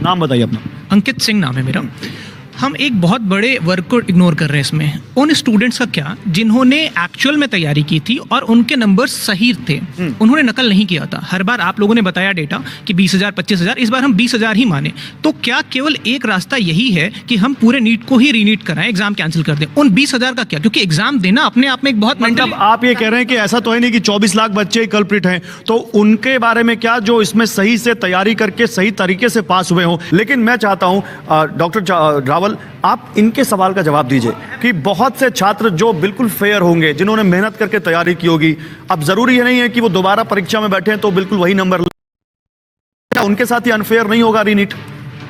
नाम बताइए अपना। अंकित सिंह नाम है मेरा। हम एक बहुत बड़े वर्क को इग्नोर कर रहे हैं इसमें। उन स्टूडेंट्स का क्या जिन्होंने एक्चुअल में तैयारी की थी और उनके नंबर सही थे, उन्होंने नकल नहीं किया था। हर बार आप लोगों ने बताया डेटा कि 20,000 25,000, इस बार हम 20,000 ही माने। तो क्या केवल एक रास्ता यही है कि हम पूरे नीट को ही रीनीट कराएं, एग्जाम कैंसिल कर दें? उन 20,000 का क्या? क्योंकि एग्जाम देना अपने आप में एक बहुत मतलब आप ये कह रहे हैं कि ऐसा तो है नहीं कि 24 लाख बच्चे ही कल्प्रिट हैं, तो उनके बारे में क्या जो इसमें सही से तैयारी करके सही तरीके से पास हुए हों। लेकिन मैं चाहता हूं डॉक्टर रावल, आप इनके सवाल का जवाब दीजिए कि बहुत से छात्र जो बिल्कुल फेयर होंगे, जिन्होंने मेहनत करके तैयारी की होगी, अब जरूरी नहीं है कि वो दोबारा परीक्षा में बैठे तो बिल्कुल वही नंबर, उनके साथ ही अनफेयर नहीं होगा रीनीट?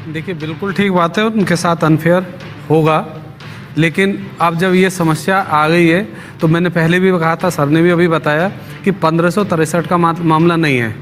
देखिए, बिल्कुल ठीक बात है, उनके साथ अनफेयर होगा। लेकिन अब जब ये समस्या आ गई है तो मैंने पहले भी कहा था, सर ने भी अभी बताया कि 1563 का मामला नहीं है,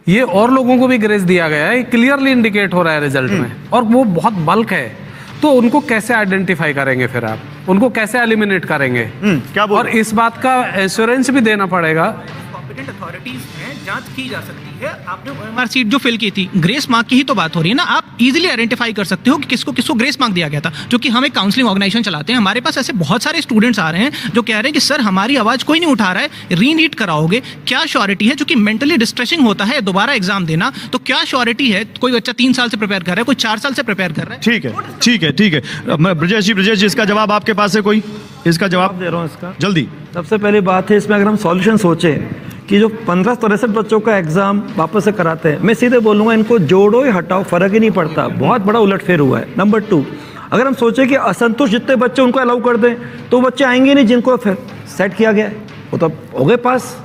ये और लोगों को भी ग्रेस दिया गया है, क्लियरली इंडिकेट हो रहा है रिजल्ट में, और वो बहुत बल्क है। तो उनको कैसे आइडेंटिफाई करेंगे फिर आप, उनको कैसे एलिमिनेट करेंगे? क्या और इस बात का एश्योरेंस भी देना पड़ेगा। कॉम्पिटेंट अथॉरिटीज हैं, जांच की जा सकती है। आपने ओएमआर सीट जो फिल की थी, ग्रेस मार्क की ही तो बात हो रही है ना। आप इजीली आइडेंटिफाई कर सकते हो कि किसको किसको ग्रेस मार्क दिया गया था। जो कि हम एक काउंसलिंग ऑर्गेनाइजेशन चलाते हैं, हमारे पास ऐसे बहुत सारे स्टूडेंट्स आ रहे हैं जो कह रहे हैं कि सर हमारी आवाज कोई नहीं उठा रहा है, रीनीट कराओगे? क्या श्योरिटी है? जो कि मेंटली डिस्ट्रेसिंग होता है दोबारा एग्जाम देना, तो क्या श्योरिटी है? कोई बच्चा 3 साल से प्रिपेयर कर रहा है, कोई 4 साल से प्रिपेयर कर रहा है। ठीक है, ठीक है, ठीक है। मैं ब्रजेश जी, इसका जवाब आपके पास है कोई? इसका जवाब दे रहा हूँ इसका। जल्दी। सबसे पहली बात है, इसमें अगर हम सॉल्यूशन सोचें कि जो 1563 बच्चों का एग्जाम वापस से कराते हैं, मैं सीधे बोलूँगा इनको जोड़ो या हटाओ, फर्क ही नहीं पड़ता। बहुत बड़ा उलटफेर हुआ है। नंबर 2, अगर हम सोचें कि असंतुष्ट जितने बच्चे उनको अलाउ कर दें, तो बच्चे आएंगे नहीं जिनको फिर सेट किया गया है, वो तो हो गए पास।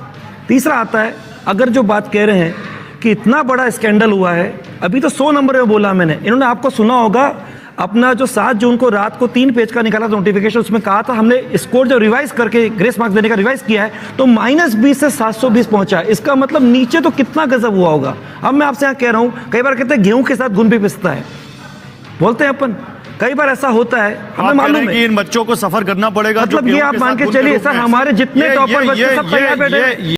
तीसरा आता है, अगर जो बात कह रहे हैं कि इतना बड़ा स्कैंडल हुआ है, अभी तो 100 नंबर में बोला मैंने, इन्होंने आपको सुना होगा अपना जो 7 जून को रात को 3 पेज का निकाला नोटिफिकेशन, उसमें कहा था हमने स्कोर जो रिवाइज करके ग्रेस मार्क्स देने का रिवाइज किया है, तो -20 से 720 पहुंचा है। इसका मतलब नीचे तो कितना गजब हुआ होगा। अब मैं आपसे यहाँ कह रहा हूँ, कई बार कहते हैं गेहूं के साथ घुन भी पिसता है, बोलते हैं अपन, कई बार ऐसा होता है, हमें मालूम है कि इन बच्चों को सफर करना पड़ेगा। मतलब ये आप मान के चलिए सर, हमारे जितने टॉपर बच्चे सब तैयार बैठे।